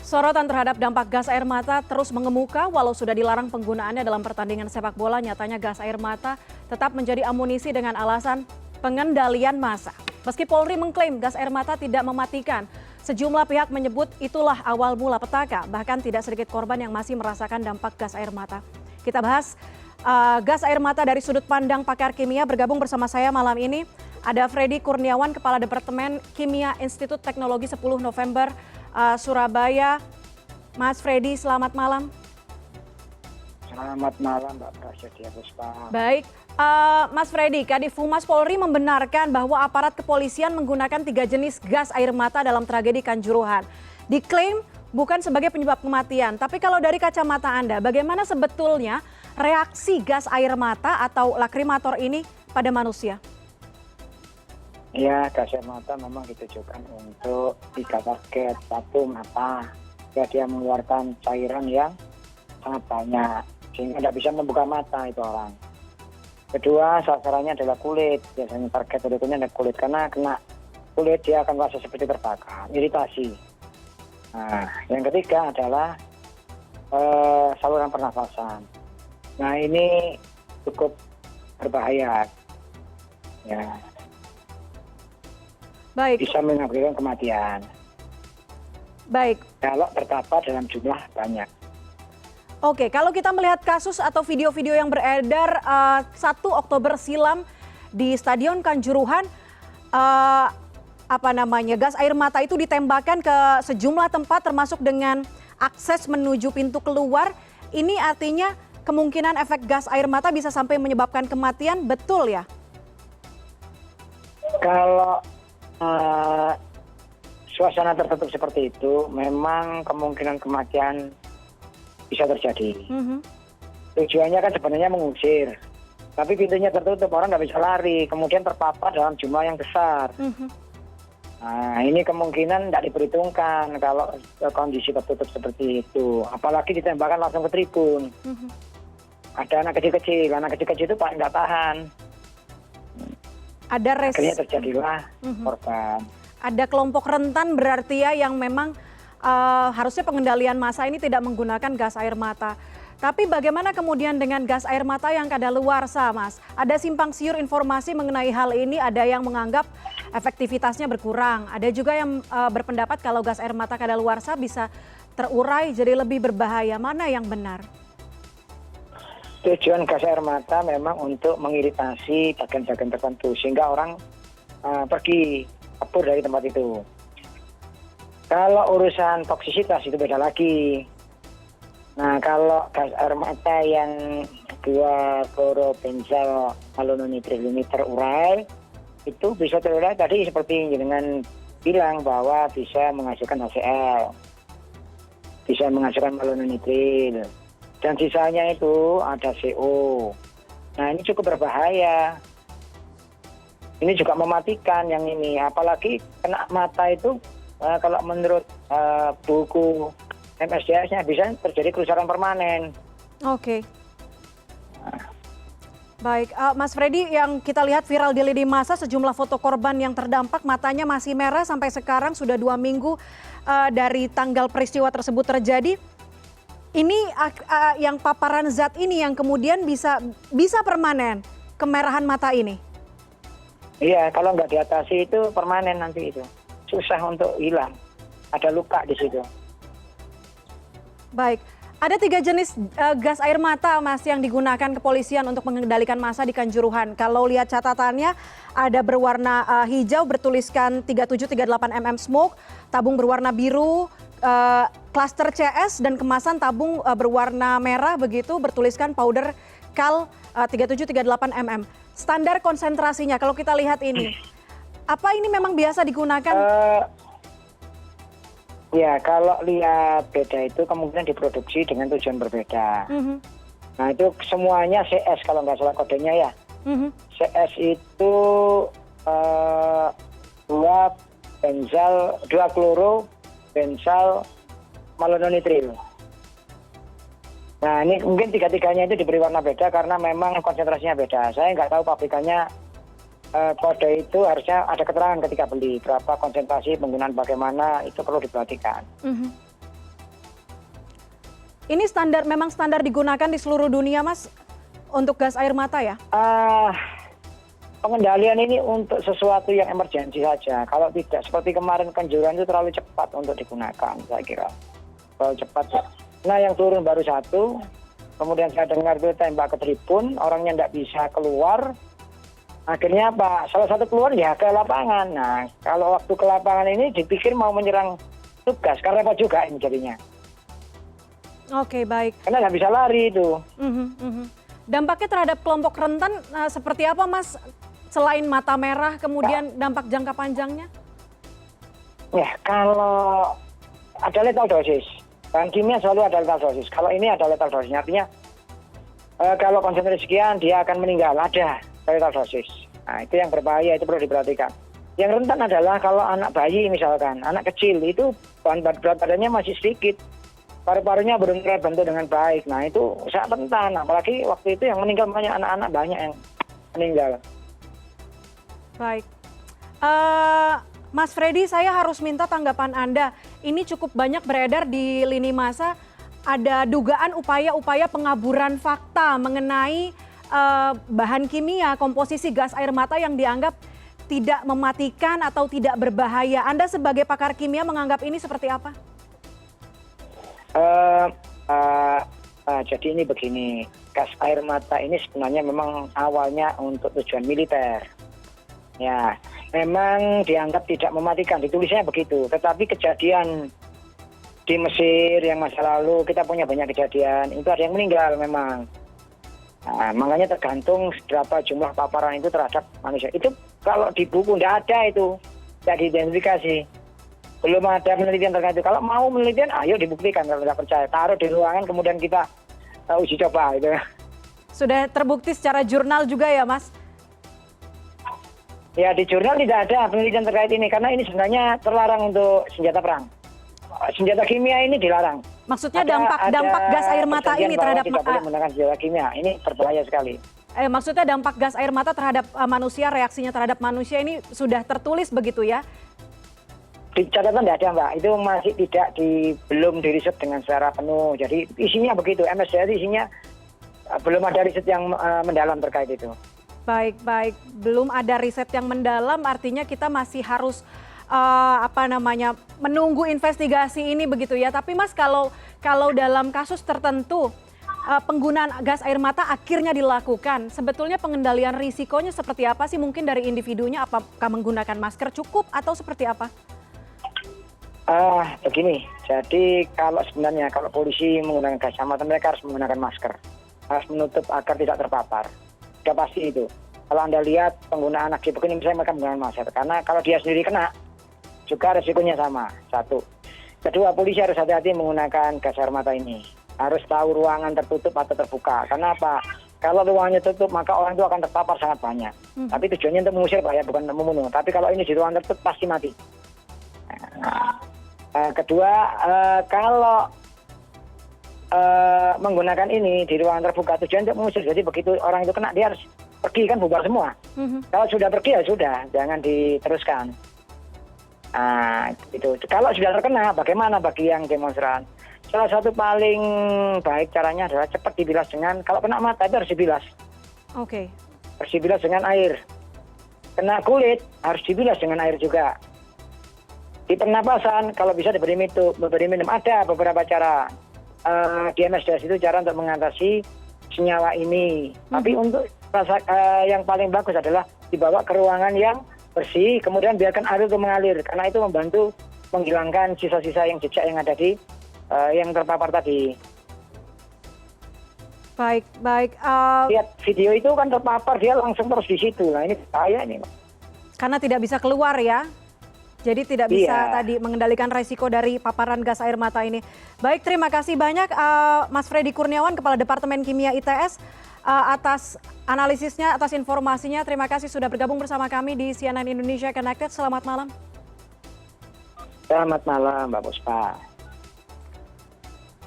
Sorotan terhadap dampak gas air mata terus mengemuka walau sudah dilarang penggunaannya dalam pertandingan sepak bola, nyatanya gas air mata tetap menjadi amunisi dengan alasan pengendalian massa. Meski Polri mengklaim gas air mata tidak mematikan, sejumlah pihak menyebut itulah awal mula petaka, bahkan tidak sedikit korban yang masih merasakan dampak gas air mata. Kita bahas gas air mata dari sudut pandang pakar kimia. Bergabung bersama saya malam ini ada Freddy Kurniawan, Kepala Departemen Kimia Institut Teknologi 10 November Surabaya. Mas Freddy, selamat malam. Selamat malam Mbak Prasetya Puspa. Baik, Mas Freddy, Kadif Humas Polri membenarkan bahwa aparat kepolisian menggunakan 3 jenis gas air mata dalam tragedi Kanjuruhan. Diklaim bukan sebagai penyebab kematian, tapi kalau dari kacamata Anda, bagaimana sebetulnya reaksi gas air mata atau lakrimator ini pada manusia? Ya, gas air mata memang ditujukan untuk 3 target. Satu, mata. Ya, dia mengeluarkan cairan yang sangat banyak, sehingga tidak bisa membuka mata itu orang. Kedua, sasarannya adalah kulit. Biasanya target berikutnya adalah kulit, karena kena kulit dia akan merasa seperti terbakar, iritasi. Nah, yang ketiga adalah saluran pernafasan. Nah, ini cukup berbahaya. Ya. Baik. Bisa mengakibatkan kematian. Baik. Kalau terdapat dalam jumlah banyak. Oke, kalau kita melihat kasus atau video-video yang beredar 1 Oktober silam di Stadion Kanjuruhan, gas air mata itu ditembakkan ke sejumlah tempat termasuk dengan akses menuju pintu keluar. Ini artinya kemungkinan efek gas air mata bisa sampai menyebabkan kematian, betul ya? Kalau suasana tertutup seperti itu, memang kemungkinan kematian bisa terjadi. Tujuannya kan sebenarnya mengusir, tapi pintunya tertutup, orang nggak bisa lari, kemudian terpapar dalam jumlah yang besar. Nah, ini kemungkinan tidak diperhitungkan kalau kondisi tertutup seperti itu. Apalagi ditembakkan langsung ke tribun. Ada anak kecil-kecil itu paling nggak tahan. Akhirnya terjadilah korban. Ada kelompok rentan berarti ya yang memang harusnya pengendalian massa ini tidak menggunakan gas air mata. Tapi bagaimana kemudian dengan gas air mata yang kadaluarsa, Mas? Ada simpang siur informasi mengenai hal ini, ada yang menganggap efektivitasnya berkurang. Ada juga yang berpendapat kalau gas air mata kadaluarsa bisa terurai jadi lebih berbahaya. Mana yang benar? Tujuan gas air mata memang untuk mengiritasi bagian-bagian tertentu sehingga orang pergi kabur dari tempat itu. Kalau urusan toksisitas itu beda lagi. Nah, kalau gas air mata yang 2-klorobenzal alunonitril ini terurai, itu bisa terurai tadi seperti dengan bilang bahwa bisa menghasilkan HCl, bisa menghasilkan alunonitril. Dan sisanya itu ada CO. Nah, ini cukup berbahaya. Ini juga mematikan yang ini. Apalagi kena mata itu, kalau menurut buku MSDS-nya bisa terjadi kerusakan permanen. Oke. Baik, Mas Freddy, yang kita lihat viral di lini masa sejumlah foto korban yang terdampak matanya masih merah sampai sekarang sudah 2 minggu dari tanggal peristiwa tersebut terjadi. Ini yang paparan zat ini yang kemudian bisa permanen kemerahan mata ini. Iya, kalau nggak diatasi itu permanen nanti itu. Susah untuk hilang. Ada luka di situ. Baik, ada 3 jenis gas air mata, Mas, yang digunakan kepolisian untuk mengendalikan massa di Kanjuruhan. Kalau lihat catatannya, ada berwarna hijau bertuliskan 3738 mm smoke, tabung berwarna biru, klaster CS, dan kemasan tabung berwarna merah begitu bertuliskan powder kal 3738 mm. Standar konsentrasinya kalau kita lihat ini, apa ini memang biasa digunakan? Ya, kalau lihat beda itu kemungkinan diproduksi dengan tujuan berbeda. Nah, itu semuanya CS kalau nggak salah kodenya ya. CS itu 2-kloro-benzal malononitril. Nah, ini mungkin 3-tiganya itu diberi warna beda karena memang konsentrasinya beda. Saya nggak tahu pabrikannya kode itu harusnya ada keterangan ketika beli berapa konsentrasi, penggunaan bagaimana, itu perlu diperhatikan. Ini memang standar digunakan di seluruh dunia, Mas, untuk gas air mata ya? Pengendalian ini untuk sesuatu yang emergensi saja. Kalau tidak seperti kemarin Kanjuruhan itu terlalu cepat untuk digunakan, saya kira. Terlalu cepat. Nah, yang turun baru satu. Kemudian saya dengar itu tembak ke tribun, orangnya tidak bisa keluar. Akhirnya apa? Salah satu keluar ya ke lapangan. Nah, kalau waktu ke lapangan ini dipikir mau menyerang tugas, karena apa juga ini jadinya. Oke, baik. Karena nggak bisa lari itu. Dampaknya terhadap kelompok rentan seperti apa, Mas? Selain mata merah, kemudian dampak jangka panjangnya? Ya, kalau ada lethal dosis. Bahan kimia selalu ada lethal dosis. Kalau ini ada lethal dosisnya, artinya kalau konsentrasi sekian dia akan meninggal, ada lethal dosis. Nah, itu yang berbahaya, itu perlu diperhatikan. Yang rentan adalah kalau anak bayi misalkan, anak kecil itu berat badannya masih sedikit. Paru-parunya belum terbentuk dengan baik. Nah, itu sangat rentan. Apalagi waktu itu yang meninggal banyak anak-anak, banyak yang meninggal. Baik. Mas Freddy, saya harus minta tanggapan Anda. Ini cukup banyak beredar di lini masa, ada dugaan upaya-upaya pengaburan fakta mengenai bahan kimia, komposisi gas air mata yang dianggap tidak mematikan atau tidak berbahaya. Anda sebagai pakar kimia menganggap ini seperti apa? Jadi ini begini, gas air mata ini sebenarnya memang awalnya untuk tujuan militer. Ya, memang dianggap tidak mematikan, ditulisnya begitu. Tetapi kejadian di Mesir yang masa lalu, kita punya banyak kejadian, itu ada yang meninggal memang. Nah, makanya tergantung berapa jumlah paparan itu terhadap manusia. Itu kalau di buku tidak ada itu, tidak diidentifikasi. Belum ada penelitian terkait itu. Kalau mau penelitian, ayo dibuktikan. Kalau tidak percaya, taruh di ruangan, kemudian kita uji coba. Gitu. Sudah terbukti secara jurnal juga ya, Mas? Ya, di jurnal tidak ada penelitian terkait ini, karena ini sebenarnya terlarang untuk senjata perang. Senjata kimia ini dilarang. Maksudnya dampak gas air mata ini terhadap tidak boleh menggunakan senjata kimia, ini berbahaya sekali. Maksudnya dampak gas air mata terhadap manusia, reaksinya terhadap manusia ini sudah tertulis begitu ya? Di catatan tidak ada, Mbak. Itu masih belum diriset dengan secara penuh. Jadi isinya begitu, MSDR isinya belum ada riset yang mendalam terkait itu. Baik, belum ada riset yang mendalam, artinya kita masih harus menunggu investigasi ini begitu ya. Tapi Mas, kalau dalam kasus tertentu penggunaan gas air mata akhirnya dilakukan, sebetulnya pengendalian risikonya seperti apa sih? Mungkin dari individunya, apakah menggunakan masker cukup atau seperti apa? Begini, jadi kalau polisi menggunakan gas air mata, mereka harus menggunakan masker, harus menutup agar tidak terpapar. Sudah pasti itu. Kalau Anda lihat penggunaan anak cipuk ini, misalnya mereka menggunakan masker. Karena kalau dia sendiri kena, juga resikonya sama. Satu. Kedua, polisi harus hati-hati menggunakan gas air mata ini. Harus tahu ruangan tertutup atau terbuka. Karena apa? Kalau ruangannya tutup, maka orang itu akan terpapar sangat banyak. Tapi tujuannya untuk mengusir bahaya, bukan untuk membunuh. Tapi kalau ini di ruangan tertutup, pasti mati. Kedua, kalau menggunakan ini di ruangan terbuka, tujuan untuk mengusir. Jadi begitu orang itu kena, dia harus pergi, kan bubar semua. Kalau sudah pergi ya sudah, jangan diteruskan. Gitu. Kalau sudah terkena, bagaimana bagi yang demonstran? Salah satu paling baik caranya adalah cepat dibilas dengan, kalau kena mata itu harus dibilas. Oke. Harus dibilas dengan air. Kena kulit harus dibilas dengan air juga. Di pernapasan kalau bisa diberi minum. Ada beberapa cara. Di MSDS itu cara untuk mengatasi senyawa ini. Tapi untuk yang paling bagus adalah dibawa ke ruangan yang bersih, kemudian biarkan air itu mengalir, karena itu membantu menghilangkan sisa-sisa yang jejak yang ada di yang terpapar tadi. Baik. Lihat video itu kan terpapar, dia langsung terus di situ. Nah, ini bahaya ini. Karena tidak bisa keluar ya. Jadi tidak bisa tadi mengendalikan resiko dari paparan gas air mata ini. Baik, terima kasih banyak Mas Freddy Kurniawan, Kepala Departemen Kimia ITS, atas analisisnya, atas informasinya. Terima kasih sudah bergabung bersama kami di CNN Indonesia Connected. Selamat malam. Selamat malam, Mbak Puspa.